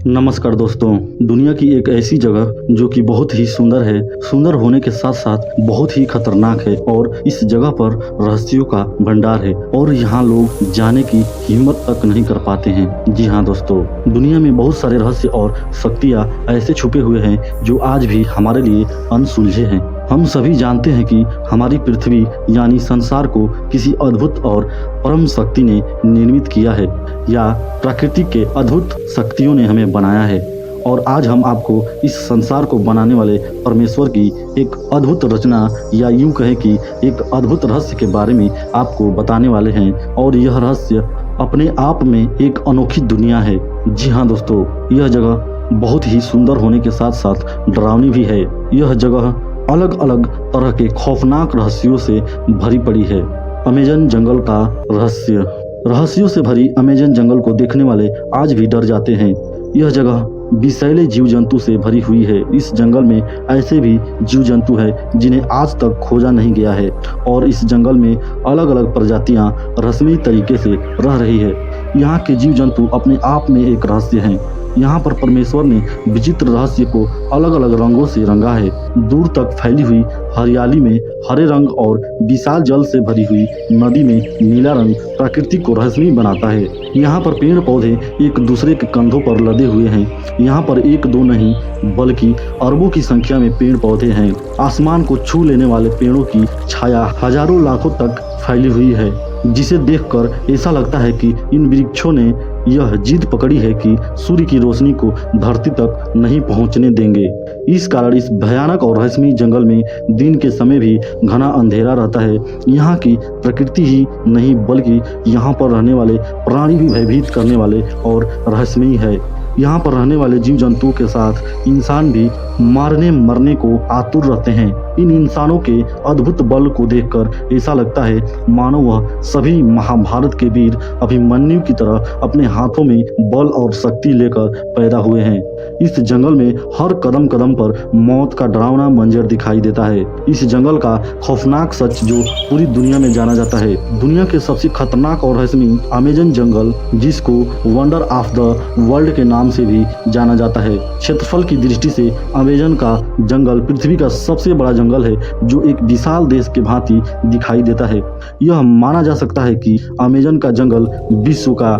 नमस्कार दोस्तों। दुनिया की एक ऐसी जगह जो कि बहुत ही सुंदर है, सुंदर होने के साथ साथ बहुत ही खतरनाक है और इस जगह पर रहस्यों का भंडार है और यहाँ लोग जाने की हिम्मत तक नहीं कर पाते हैं। जी हाँ दोस्तों, दुनिया में बहुत सारे रहस्य और शक्तियाँ ऐसे छुपे हुए हैं जो आज भी हमारे लिए अनसुलझे हैं। हम सभी जानते हैं कि हमारी पृथ्वी यानी संसार को किसी अद्भुत और परम शक्ति ने निर्मित किया है या प्रकृति के अद्भुत शक्तियों ने हमें बनाया है। और आज हम आपको इस संसार को बनाने वाले परमेश्वर की एक अद्भुत रचना या यूं कहें कि एक अद्भुत रहस्य के बारे में आपको बताने वाले हैं। और यह रहस्य अपने आप में एक अनोखी दुनिया है। जी हाँ दोस्तों, यह जगह बहुत ही सुंदर होने के साथ साथ डरावनी भी है। यह जगह अलग अलग तरह के खौफनाक रहस्यों से भरी पड़ी है। अमेजन जंगल का रहस्य। रहस्यों से भरी अमेजन जंगल को देखने वाले आज भी डर जाते हैं। यह जगह विषैले जीव जंतु से भरी हुई है। इस जंगल में ऐसे भी जीव जंतु है जिन्हें आज तक खोजा नहीं गया है और इस जंगल में अलग अलग प्रजातियां रहस्यमयी तरीके से रह रही है। यहाँ के जीव जंतु अपने आप में एक रहस्य हैं। यहाँ पर परमेश्वर ने विचित्र रहस्य को अलग अलग रंगों से रंगा है। दूर तक फैली हुई हरियाली में हरे रंग और विशाल जल से भरी हुई नदी में नीला रंग प्रकृति को रहस्यमयी बनाता है। यहाँ पर पेड़ पौधे एक दूसरे के कंधों पर लदे हुए हैं। यहाँ पर एक दो नहीं बल्कि अरबों की संख्या में पेड़ पौधे हैं। आसमान को छू लेने वाले पेड़ों की छाया हजारों लाखों तक फैली हुई है, जिसे देखकर ऐसा लगता है कि इन वृक्षों ने यह जिद पकड़ी है कि सूर्य की रोशनी को धरती तक नहीं पहुंचने देंगे। इस कारण इस भयानक और रहस्यमयी जंगल में दिन के समय भी घना अंधेरा रहता है। यहाँ की प्रकृति ही नहीं बल्कि यहाँ पर रहने वाले प्राणी भी भयभीत करने वाले और रहस्यमयी है। यहाँ पर रहने वाले जीव जंतुओं के साथ इंसान भी मारने मरने को आतुर रहते हैं। इन इंसानों के अद्भुत बल को देखकर ऐसा लगता है मानो वह सभी महाभारत के वीर अभिमन्यु की तरह अपने हाथों में बल और शक्ति लेकर पैदा हुए हैं। इस जंगल में हर कदम कदम पर मौत का डरावना मंजर दिखाई देता है। इस जंगल का खौफनाक सच जो पूरी दुनिया में जाना जाता है। दुनिया के सबसे खतरनाक और रहस्यमयी अमेजन जंगल, जिसको वंडर ऑफ द वर्ल्ड के नाम से भी जाना जाता है। क्षेत्रफल की दृष्टि से अमेजन का जंगल पृथ्वी का सबसे बड़ा जंगल है जो एक विशाल देश के भांति दिखाई देता है। यह माना जा सकता है कि अमेजन का जंगल विश्व का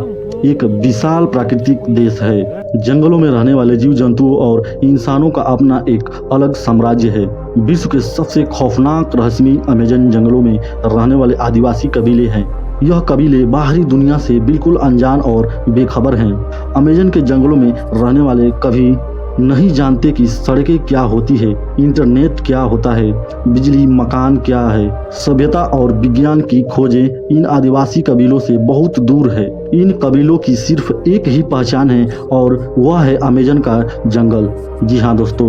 एक विशाल प्राकृतिक देश है। जंगलों में रहने वाले जीव जंतुओं और इंसानों का अपना एक अलग साम्राज्य है। विश्व के सबसे खौफनाक रहस्यमयी अमेजन जंगलों में रहने वाले आदिवासी कबीले हैं। यह कबीले बाहरी दुनिया से बिल्कुल अनजान और बेखबर हैं। अमेजन के जंगलों में रहने वाले कभी नहीं जानते कि सड़कें क्या होती है, इंटरनेट क्या होता है, बिजली मकान क्या है। सभ्यता और विज्ञान की खोजें इन आदिवासी कबीलों से बहुत दूर है। इन कबीलों की सिर्फ एक ही पहचान है और वह है अमेजन का जंगल। जी हाँ दोस्तों,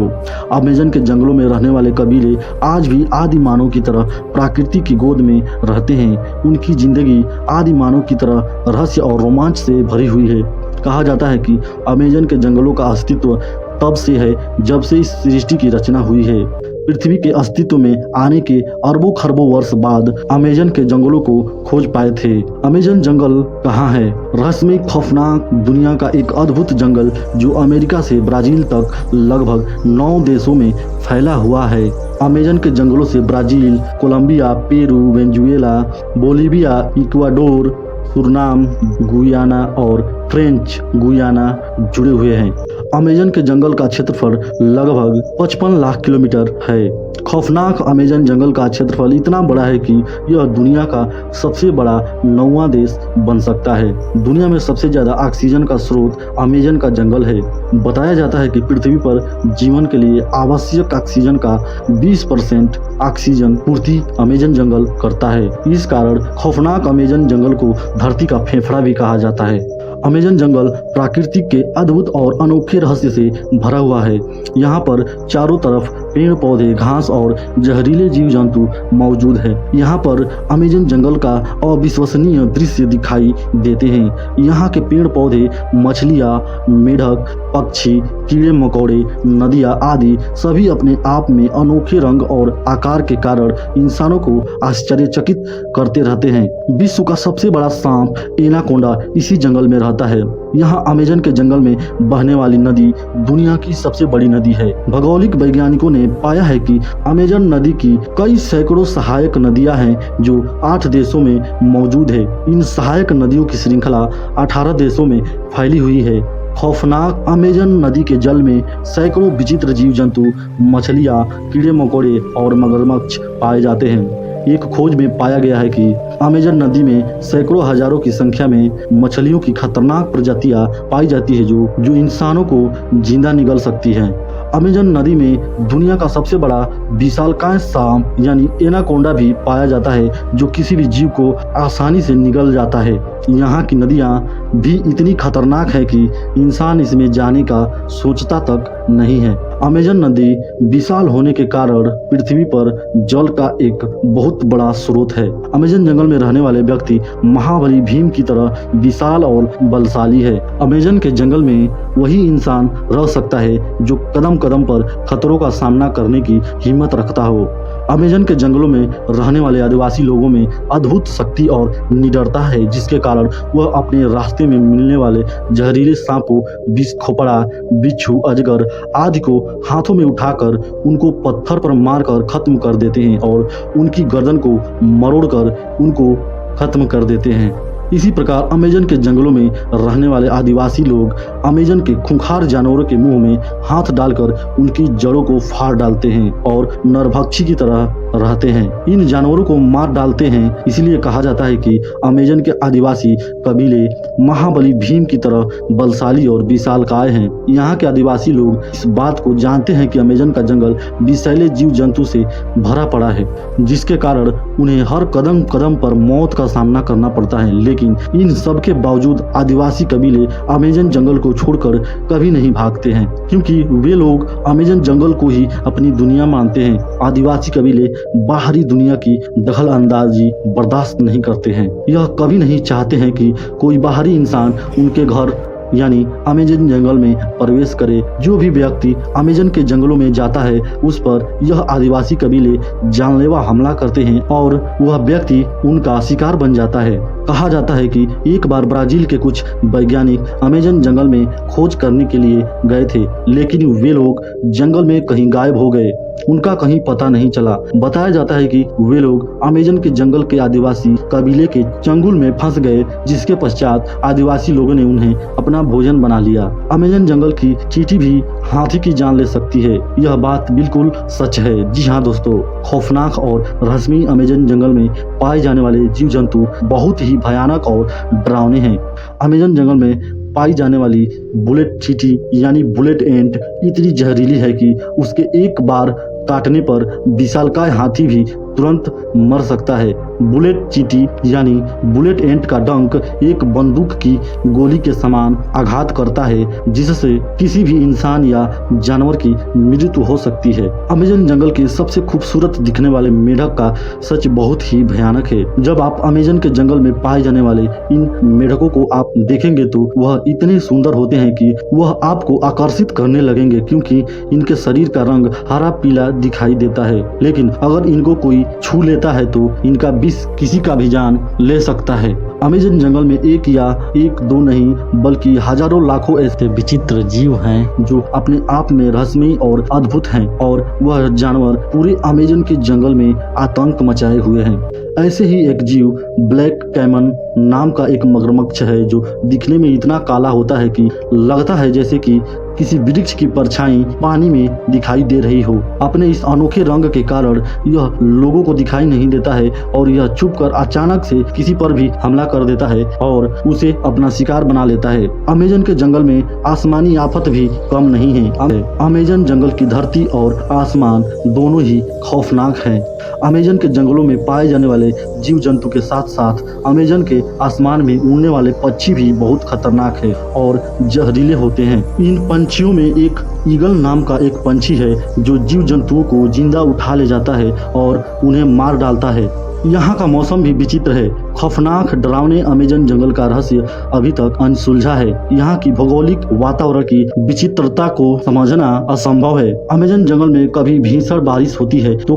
अमेजन के जंगलों में रहने वाले कबीले आज भी आदि मानव की तरह प्रकृति की गोद में रहते हैं। उनकी जिंदगी आदि मानव की तरह रहस्य और रोमांच से भरी हुई है। कहा जाता है कि अमेजन के जंगलों का अस्तित्व तब से है जब से इस सृष्टि की रचना हुई है। पृथ्वी के अस्तित्व में आने के अरबों खरबों वर्ष बाद अमेजन के जंगलों को खोज पाए थे। अमेजन जंगल कहाँ है? रहस्यमय खौफनाक दुनिया का एक अद्भुत जंगल जो अमेरिका से ब्राजील तक लगभग 9 देशों में फैला हुआ है। अमेजन के जंगलों से Brazil, Colombia, Peru, Venezuela, Bolivia, Ecuador, Suriname, Guyana और फ्रेंच गुयाना जुड़े हुए हैं। अमेजन के जंगल का क्षेत्रफल लगभग 55 लाख किलोमीटर है। खौफनाक अमेजन जंगल का क्षेत्रफल इतना बड़ा है कि यह दुनिया का सबसे बड़ा 9वां देश बन सकता है। दुनिया में सबसे ज्यादा ऑक्सीजन का स्रोत अमेजन का जंगल है। बताया जाता है कि पृथ्वी पर जीवन के लिए आवश्यक ऑक्सीजन का 20% ऑक्सीजन पूर्ति अमेजन जंगल करता है। इस कारण खौफनाक अमेजन जंगल को धरती का फेफड़ा भी कहा जाता है। अमेजन जंगल प्रकृति के अद्भुत और अनोखे रहस्य से भरा हुआ है। यहाँ पर चारों तरफ पेड़ पौधे, घास और जहरीले जीव जंतु मौजूद है। यहाँ पर अमेजन जंगल का अविश्वसनीय दृश्य दिखाई देते हैं। यहाँ के पेड़ पौधे, मछलियाँ, मेढक, पक्षी, कीड़े मकोड़े, नदियाँ आदि सभी अपने आप में अनोखे रंग और आकार के कारण इंसानों को आश्चर्यचकित करते रहते हैं। विश्व का सबसे बड़ा सांप एनाकोंडा इसी जंगल में रहता है। यहाँ अमेजन के जंगल में बहने वाली नदी दुनिया की सबसे बड़ी नदी है। भौगोलिक वैज्ञानिकों ने पाया है कि अमेजन नदी की कई सैकड़ों सहायक नदियां हैं जो 8 देशों में मौजूद है। इन सहायक नदियों की श्रृंखला 18 देशों में फैली हुई है। खौफनाक अमेजन नदी के जल में सैकड़ों विचित्र जीव जंतु, मछलियाँ, कीड़े मकोड़े और मगरमच्छ पाए जाते हैं। एक खोज में पाया गया है कि अमेजन नदी में सैकड़ों हजारों की संख्या में मछलियों की खतरनाक प्रजातियां पाई जाती है जो इंसानों को जिंदा निगल सकती हैं। अमेजन नदी में दुनिया का सबसे बड़ा विशालकाय सांप यानी एनाकोंडा भी पाया जाता है जो किसी भी जीव को आसानी से निगल जाता है। यहाँ की नदियाँ भी इतनी खतरनाक है कि इंसान इसमें जाने का सोचता तक नहीं है। अमेजन नदी विशाल होने के कारण पृथ्वी पर जल का एक बहुत बड़ा स्रोत है। अमेजन जंगल में रहने वाले व्यक्ति महाबली भीम की तरह विशाल और बलशाली है। अमेजन के जंगल में वही इंसान रह सकता है जो कदम कदम पर खतरों का सामना करने की हिम्मत रखता हो। अमेजन के जंगलों में रहने वाले आदिवासी लोगों में अद्भुत शक्ति और निडरता है, जिसके कारण वह अपने रास्ते में मिलने वाले जहरीले सांपों, विष खोपड़ा, बिच्छू, अजगर आदि को हाथों में उठाकर उनको पत्थर पर मारकर खत्म कर देते हैं और उनकी गर्दन को मरोड़कर उनको खत्म कर देते हैं। इसी प्रकार अमेजन के जंगलों में रहने वाले आदिवासी लोग अमेजन के खूंखार जानवरों के मुंह में हाथ डालकर उनकी जड़ों को फाड़ डालते हैं और नरभक्षी की तरह रहते हैं। इन जानवरों को मार डालते हैं, इसलिए कहा जाता है कि अमेजन के आदिवासी कबीले महाबली भीम की तरह बलशाली और विशालकाय हैं। यहाँ के आदिवासी लोग इस बात को जानते हैं कि अमेजन का जंगल विषैले जीव जंतु से भरा पड़ा है, जिसके कारण उन्हें हर कदम कदम पर मौत का सामना करना पड़ता है। लेकिन इन सब के बावजूद आदिवासी कबीले अमेजन जंगल को छोड़कर कभी नहीं भागते हैं, क्योंकि वे लोग अमेजन जंगल को ही अपनी दुनिया मानते हैं। आदिवासी कबीले बाहरी दुनिया की दखल अंदाजी बर्दाश्त नहीं करते हैं। यह कभी नहीं चाहते हैं कि कोई बाहरी इंसान उनके घर यानी अमेजन जंगल में प्रवेश करे। जो भी व्यक्ति अमेजन के जंगलों में जाता है उस पर यह आदिवासी कबीले जानलेवा हमला करते हैं और वह व्यक्ति उनका शिकार बन जाता है। कहा जाता है कि एक बार ब्राजील के कुछ वैज्ञानिक अमेजन जंगल में खोज करने के लिए गए थे, लेकिन वे लोग जंगल में कहीं गायब हो गए, उनका कहीं पता नहीं चला। बताया जाता है कि वे लोग अमेजन के जंगल के आदिवासी कबीले के चंगुल में फंस गए, जिसके पश्चात आदिवासी लोगों ने उन्हें अपना भोजन बना लिया। अमेजन जंगल की चींटी भी हाथी की जान ले सकती है, यह बात बिल्कुल सच है। जी हाँ दोस्तों, खौफनाक और रहस्यमय अमेजन जंगल में पाए जाने वाले जीव जंतु बहुत ही भयानक और डरावने हैं। अमेजन जंगल में पाई जाने वाली बुलेट चींटी यानी बुलेट एंट इतनी जहरीली है कि उसके एक बार काटने पर विशालकाय हाथी भी तुरंत मर सकता है। बुलेट चींटी यानी बुलेट एंट का डंक एक बंदूक की गोली के समान आघात करता है, जिससे किसी भी इंसान या जानवर की मृत्यु हो सकती है। अमेजन जंगल के सबसे खूबसूरत दिखने वाले मेढक का सच बहुत ही भयानक है। जब आप अमेजन के जंगल में पाए जाने वाले इन मेढकों को आप देखेंगे तो वह इतने सुंदर होते हैं कि वह आपको आकर्षित करने लगेंगे, क्योंकि इनके शरीर का रंग हरा पीला दिखाई देता है। लेकिन अगर इनको कोई छू लेता है तो इनका विष किसी का भी जान ले सकता है। अमेजन जंगल में एक या एक दो नहीं बल्कि हजारों लाखों ऐसे विचित्र जीव हैं जो अपने आप में रहस्यमय और अद्भुत हैं, और वह जानवर पूरे अमेजन के जंगल में आतंक मचाए हुए हैं। ऐसे ही एक जीव ब्लैक कैमन नाम का एक मगरमच्छ है जो दिखने में इतना काला होता है कि लगता है जैसे कि किसी वृक्ष की परछाई पानी में दिखाई दे रही हो। अपने इस अनोखे रंग के कारण यह लोगों को दिखाई नहीं देता है और यह छुपकर अचानक से किसी पर भी हमला कर देता है और उसे अपना शिकार बना लेता है। अमेजन के जंगल में आसमानी आफत भी कम नहीं है। अमेजन जंगल की धरती और आसमान दोनों ही खौफनाक हैं। अमेजन के जंगलों में पाए जाने वाले जीव जंतु के साथ साथ अमेजन के आसमान में उड़ने वाले पक्षी भी बहुत खतरनाक है और जहरीले होते हैं। इन पंछियों में एक ईगल नाम का एक पंछी है जो जीव जंतुओं को जिंदा उठा ले जाता है और उन्हें मार डालता है। यहाँ का मौसम भी विचित्र है, खौफनाक डरावने अमेजन जंगल का रहस्य अभी तक अनसुलझा है। यहाँ की भौगोलिक वातावरण की विचित्रता को समझना असंभव है। अमेजन जंगल में कभी भीषण बारिश होती है तो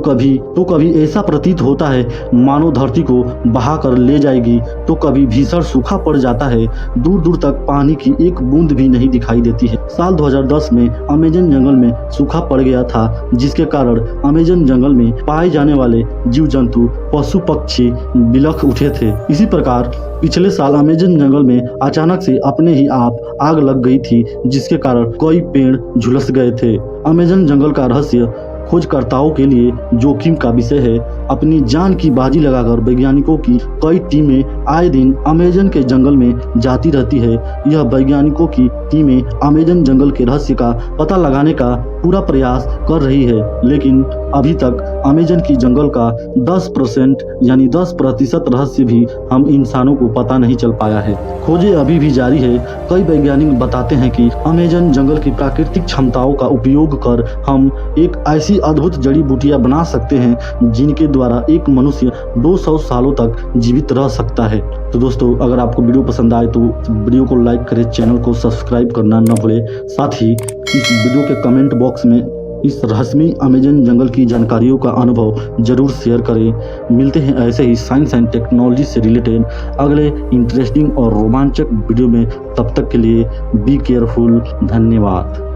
कभी ऐसा प्रतीत होता है मानो धरती को बहा कर ले जाएगी, तो कभी भीषण सूखा पड़ जाता है। दूर दूर तक पानी की एक बूंद भी नहीं दिखाई देती है। साल 2010 में अमेजन जंगल में सूखा पड़ गया था, जिसके कारण अमेजन जंगल में पाए जाने वाले जीव जंतु, पशु पक्षी बिलख उठे थे। इसी प्रकार पिछले साल अमेजन जंगल में अचानक से अपने ही आप आग लग गई थी, जिसके कारण कई पेड़ झुलस गए थे। अमेजन जंगल का रहस्य खोजकर्ताओं के लिए जोखिम का विषय है। अपनी जान की बाजी लगाकर वैज्ञानिकों की कई टीमें आए दिन अमेजन के जंगल में जाती रहती है। यह वैज्ञानिकों की टीमें अमेजन जंगल के रहस्य का पता लगाने का पूरा प्रयास कर रही है, लेकिन अभी तक अमेजन की जंगल का 10% यानी 10% रहस्य भी हम इंसानों को पता नहीं चल पाया है। खोजें अभी भी जारी है। कई वैज्ञानिक बताते हैं कि अमेजन जंगल की प्राकृतिक क्षमताओं का उपयोग कर हम एक ऐसी अद्भुत जड़ी बूटियां बना सकते हैं जिनके द्वारा एक मनुष्य 200 सालों तक जीवित रह सकता है। तो दोस्तों, अगर आपको वीडियो पसंद आए तो वीडियो को लाइक करें, चैनल को सब्सक्राइब करना न भूलें। साथ ही इस वीडियो के कमेंट बॉक्स में इस रहस्यमयी अमेजन जंगल की जानकारियों का अनुभव जरूर शेयर करें। मिलते हैं ऐसे ही साइंस एंड टेक्नोलॉजी से रिलेटेड अगले इंटरेस्टिंग और रोमांचक वीडियो में। तब तक के लिए बी केयरफुल। धन्यवाद।